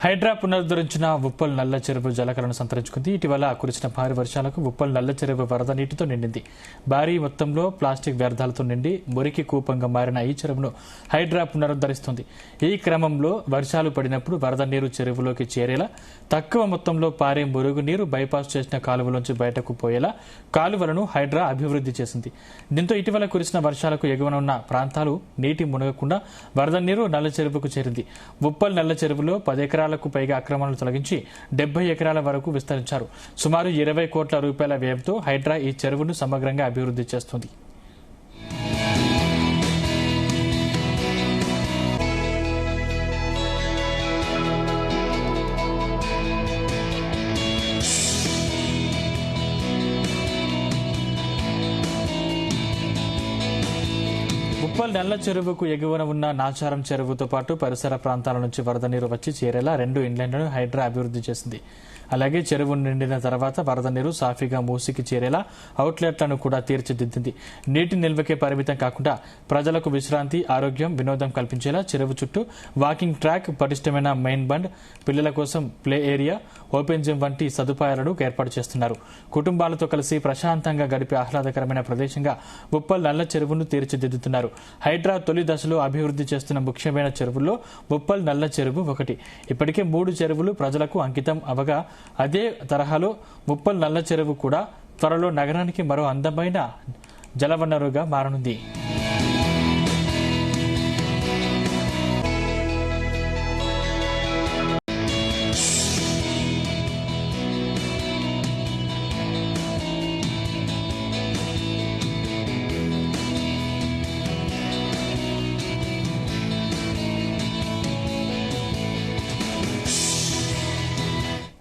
హైడ్రా పునరుద్ధరించిన ఉప్పల్ నల్ల చెరువు జలకలను సంతరించుకుంది. ఇటీవల కురిసిన భారీ వర్షాలకు ఉప్పల్ నల్ల చెరువు వరద నీటితో నిండింది. భారీ మొత్తంలో ప్లాస్టిక్ వ్యర్థాలతో నిండి మురికి కూపంగా మారిన ఈ చెరువును హైడ్రా పునరుద్ధరిస్తుంది. ఈ క్రమంలో వర్షాలు పడినప్పుడు వరద నీరు చెరువులోకి చేరేలా, తక్కువ మొత్తంలో పారే మురుగు నీరు బైపాస్ చేసిన కాలువలోంచి బయటకు పోయేలా కాలువలను హైడ్రా అభివృద్ధి చేసింది. దీంతో ఇటీవల కురిసిన వర్షాలకు ఎగువన ఉన్న ప్రాంతాలు నీటి మునగకుండా వరద నీరు నల్ల చెరువుకు చేరింది. ఉప్పల్ నల్ల చెరువులో 10 ఎకరాలకు పైగా అక్రమాలను తొలగించి 70 ఎకరాల వరకు విస్తరించారు. సుమారు 20 కోట్ల రూపాయల వ్యయంతో హైడ్రా ఈ చెరువును సమగ్రంగా అభివృద్ధి చేస్తుంది. ఉప్పల్ నల్ల చెరువుకు ఎగువన ఉన్న నాచారం చెరువుతో పాటు పరిసర ప్రాంతాల నుంచి వరద నీరు వచ్చి చేరేలా 2 ఇన్లైన్లను హైడ్రా అభివృద్ధి చేసింది. అలాగే చెరువు నిండిన తర్వాత వరద నీరు సాఫీగా మూసికి చేరేలా అవుట్లెట్లను కూడా తీర్చిదిద్దింది. నీటి నిల్వకే పరిమితం కాకుండా ప్రజలకు విశ్రాంతి, ఆరోగ్యం, వినోదం కల్పించేలా చెరువు చుట్టూ వాకింగ్ ట్రాక్, పటిష్టమైన మెయిన్ బండ్, పిల్లల కోసం ప్లే ఏరియా, ఓపెన్ జిమ్ వంటి సదుపాయాలను ఏర్పాటు చేస్తున్నారు. కుటుంబాలతో కలిసి ప్రశాంతంగా గడిపే ఆహ్లాదకరమైన ప్రదేశంగా ఉప్పల్ నల్ల చెరువును తీర్చిదిద్దుతున్నారు. హైడ్రా తొలి దశలో అభివృద్ధి చేస్తున్న ముఖ్యమైన చెరువుల్లో ఉప్పల్ నల్ల చెరువు ఒకటి. ఇప్పటికే 3 చెరువులు ప్రజలకు అంకితం అవగా అదే తరహాలో ఉప్పల్ నల్ల చెరువు కూడా త్వరలో నగరానికి మరో అందమైన జలవనరుగా మారనుంది.